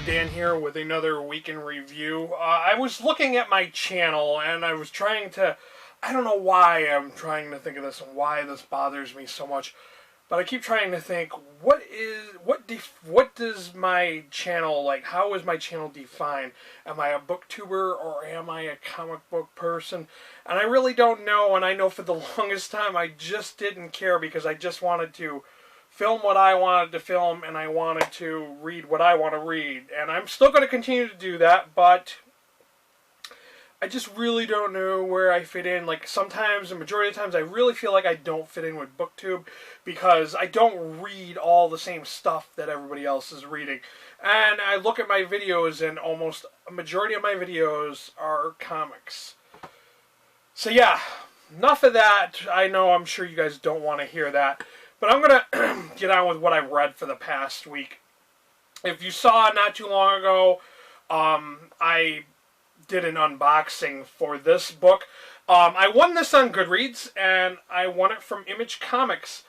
Dan here with another week in review. I was looking at my channel and I was trying to, I don't know why I'm trying to think of this and why this bothers me so much, but I keep trying to think, what does my channel, like, how is my channel defined? Am I a booktuber or am I a comic book person? And I really don't know, and I know for the longest time I just didn't care because I just wanted to film what I wanted to film, and I wanted to read what I want to read. And I'm still going to continue to do that, but I just really don't know where I fit in. Like, sometimes, the majority of the times, I really feel like I don't fit in with BookTube because I don't read all the same stuff that everybody else is reading. And I look at my videos, and almost a majority of my videos are comics. So yeah, enough of that. I know I'm sure you guys don't want to hear that. But I'm going to get on with what I've read for the past week. If you saw not too long ago, I did an unboxing for this book. I won this on Goodreads, and I won it from Image Comics.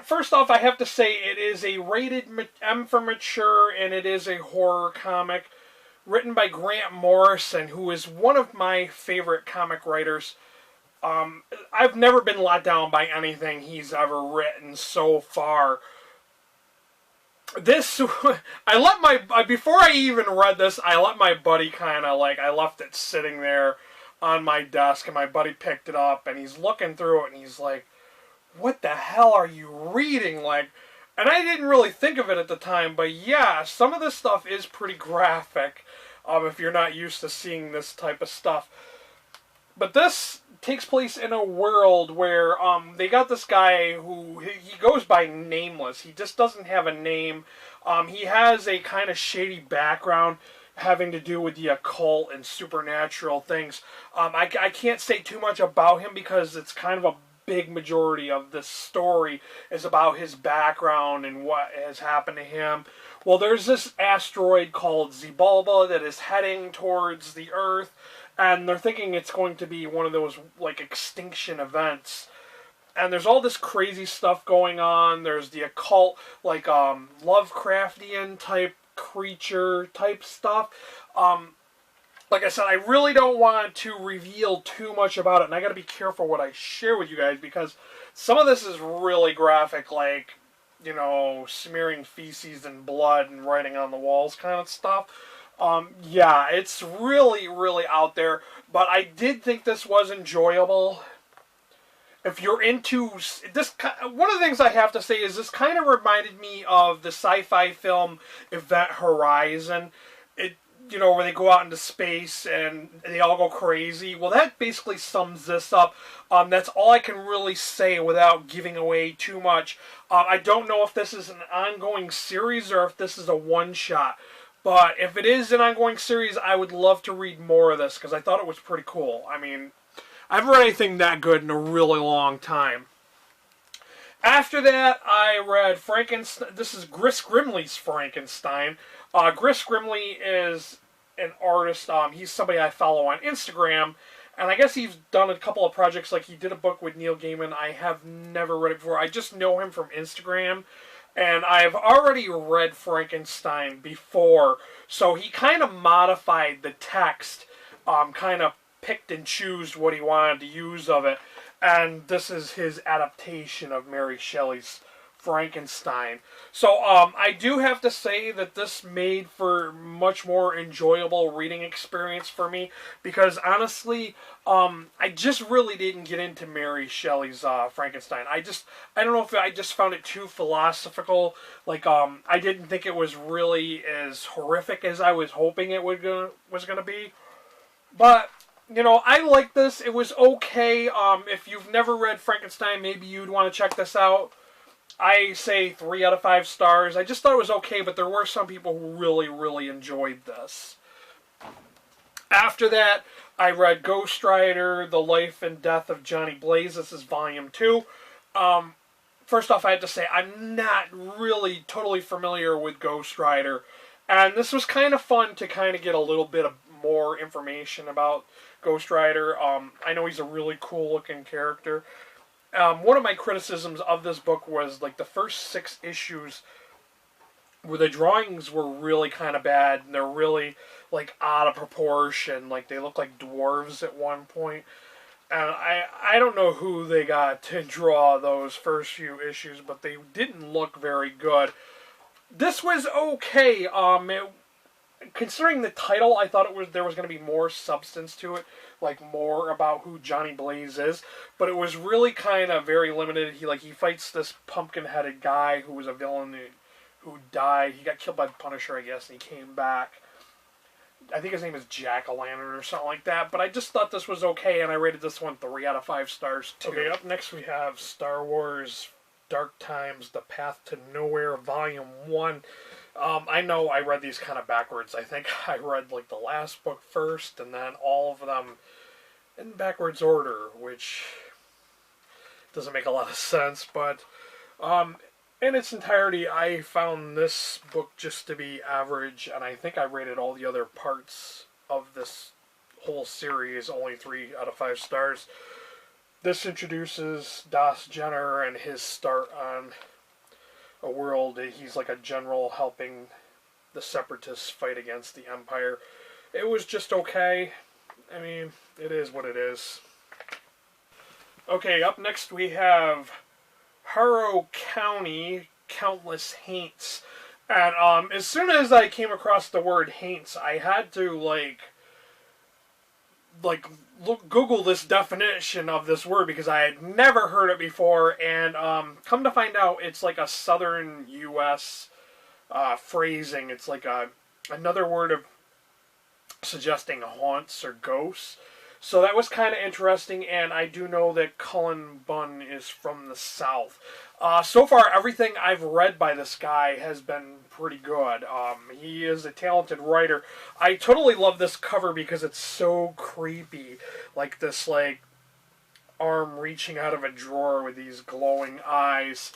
First off, I have to say it is a rated M for mature, and it is a horror comic written by Grant Morrison, who is one of my favorite comic writers. I've never been let down by anything he's ever written so far. This, before I even read this, I let my buddy I left it sitting there on my desk, and my buddy picked it up, and he's looking through it, and he's like, what the hell are you reading? Like, and I didn't really think of it at the time, but yeah, some of this stuff is pretty graphic, if you're not used to seeing this type of stuff. But this takes place in a world where they got this guy who, he goes by Nameless. He just doesn't have a name. He has a kind of shady background having to do with the occult and supernatural things. I can't say too much about him because it's kind of a big majority of this story is about his background and what has happened to him. Well, there's this asteroid called Xibalba that is heading towards the Earth, and they're thinking it's going to be one of those, like, extinction events. And there's all this crazy stuff going on. There's the occult, like, Lovecraftian type creature type stuff. Like I said, I really don't want to reveal too much about it, and I gotta be careful what I share with you guys, because some of this is really graphic, like, you know, smearing feces and blood and writing on the walls kind of stuff. Yeah, it's really, really out there, but I did think this was enjoyable. If you're into this, one of the things I have to say is this kind of reminded me of the sci-fi film Event Horizon. You know, where they go out into space and they all go crazy. Well, that basically sums this up. That's all I can really say without giving away too much. I don't know if this is an ongoing series or if this is a one-shot. But if it is an ongoing series, I would love to read more of this because I thought it was pretty cool. I mean, I haven't read anything that good in a really long time. After that, I read Frankenstein. This is Chris Grimley's Frankenstein. Chris Grimley is an artist. He's somebody I follow on Instagram, and I guess he's done a couple of projects. Like, he did a book with Neil Gaiman. I have never read it before. I just know him from Instagram, and I've already read Frankenstein before, so he kind of modified the text, kind of picked and chose what he wanted to use of it. And this is his adaptation of Mary Shelley's Frankenstein. So I do have to say that this made for much more enjoyable reading experience for me, because honestly, I just really didn't get into Mary Shelley's Frankenstein. I don't know if I just found it too philosophical. Like, I didn't think it was really as horrific as I was hoping it was gonna be. But you know, I like this. It was okay. If you've never read Frankenstein, maybe you'd want to check this out. I say 3 out of 5 stars. I just thought it was okay, but there were some people who really, really enjoyed this. After that, I read Ghost Rider, The Life and Death of Johnny Blaze. This is Volume 2. First off, I had to say, I'm not really totally familiar with Ghost Rider. And this was kind of fun to kind of get a little bit of more information about Ghost Rider. I know he's a really cool looking character. One of my criticisms of this book was, like, the first 6 issues where the drawings were really kind of bad, and they're really like out of proportion. Like they look like dwarves at one point. And I don't know who they got to draw those first few issues, but they didn't look very good. This was okay. Considering the title, I thought there was going to be more substance to it, like more about who Johnny Blaze is. But it was really kind of very limited. He fights this pumpkin-headed guy who was a villain who died. He got killed by the Punisher, I guess, and he came back. I think his name is Jack-o'-lantern or something like that. But I just thought this was okay, and I rated this one 3 out of 5 stars too. Okay, up next we have Star Wars Dark Times: The Path to Nowhere, Volume 1. I know I read these kind of backwards. I think I read like the last book first, and then all of them in backwards order, which doesn't make a lot of sense. But in its entirety, I found this book just to be average, and I think I rated all the other parts of this whole series only 3 out of 5 stars. This introduces Das Jenner and his start on a world. He's like a general helping the Separatists fight against the Empire. It was just okay. I mean, it is what it is. Okay, up next we have Harrow County, Countless Haints. And as soon as I came across the word haints, I had to Google this definition of this word because I had never heard it before, and come to find out, it's like a southern U.S. Phrasing. It's like another word of suggesting haunts or ghosts. So that was kind of interesting, and I do know that Cullen Bunn is from the South. So far, everything I've read by this guy has been pretty good. He is a talented writer. I totally love this cover because it's so creepy. Like this, arm reaching out of a drawer with these glowing eyes.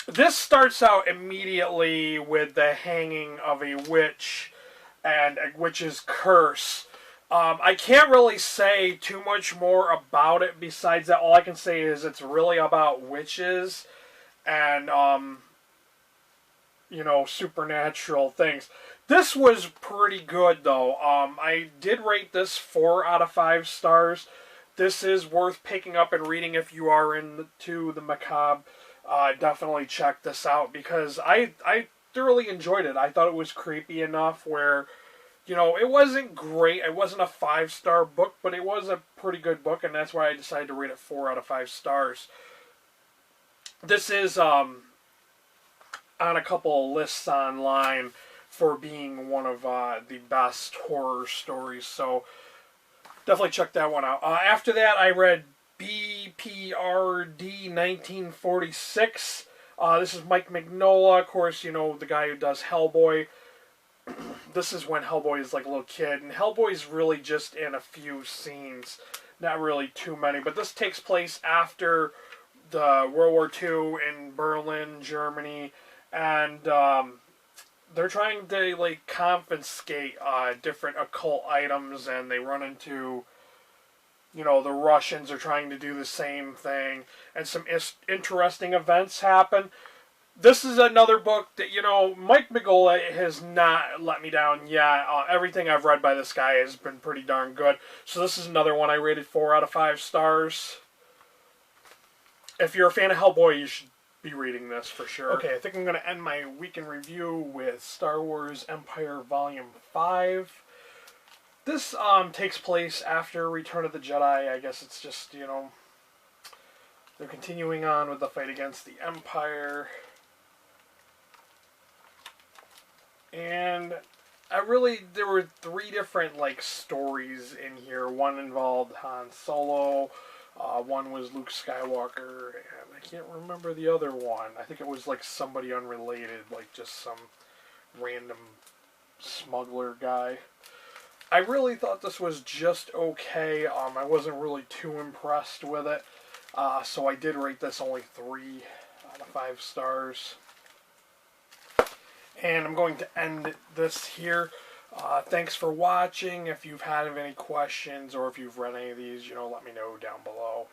This starts out immediately with the hanging of a witch and a witch's curse. I can't really say too much more about it besides that. All I can say is it's really about witches and, supernatural things. This was pretty good, though. I did rate this 4 out of 5 stars. This is worth picking up and reading if you are into the macabre. Definitely check this out because I thoroughly enjoyed it. I thought it was creepy enough where, it wasn't great. It wasn't a 5-star book, but it was a pretty good book, and that's why I decided to rate it 4 out of 5 stars. This is on a couple of lists online for being one of the best horror stories, so definitely check that one out. After that, I read BPRD 1946. This is Mike Mignola, of course, the guy who does Hellboy. This is when Hellboy is like a little kid, and Hellboy's really just in a few scenes, not really too many, but this takes place after the World War II in Berlin, Germany, and they're trying to confiscate different occult items, and they run into the Russians are trying to do the same thing, and some interesting events happen. This is another book that, Mike Mignola has not let me down yet. Everything I've read by this guy has been pretty darn good. So this is another one I rated 4 out of 5 stars. If you're a fan of Hellboy, you should be reading this for sure. Okay, I think I'm going to end my week in review with Star Wars Empire Volume 5. This takes place after Return of the Jedi. I guess it's just, they're continuing on with the fight against the Empire. And there were 3 different, stories in here. One involved Han Solo, one was Luke Skywalker, and I can't remember the other one. I think it was, somebody unrelated, just some random smuggler guy. I really thought this was just okay. I wasn't really too impressed with it, so I did rate this only 3 out of 5 stars. And I'm going to end this here. Thanks for watching. If you've had any questions or if you've read any of these, let me know down below.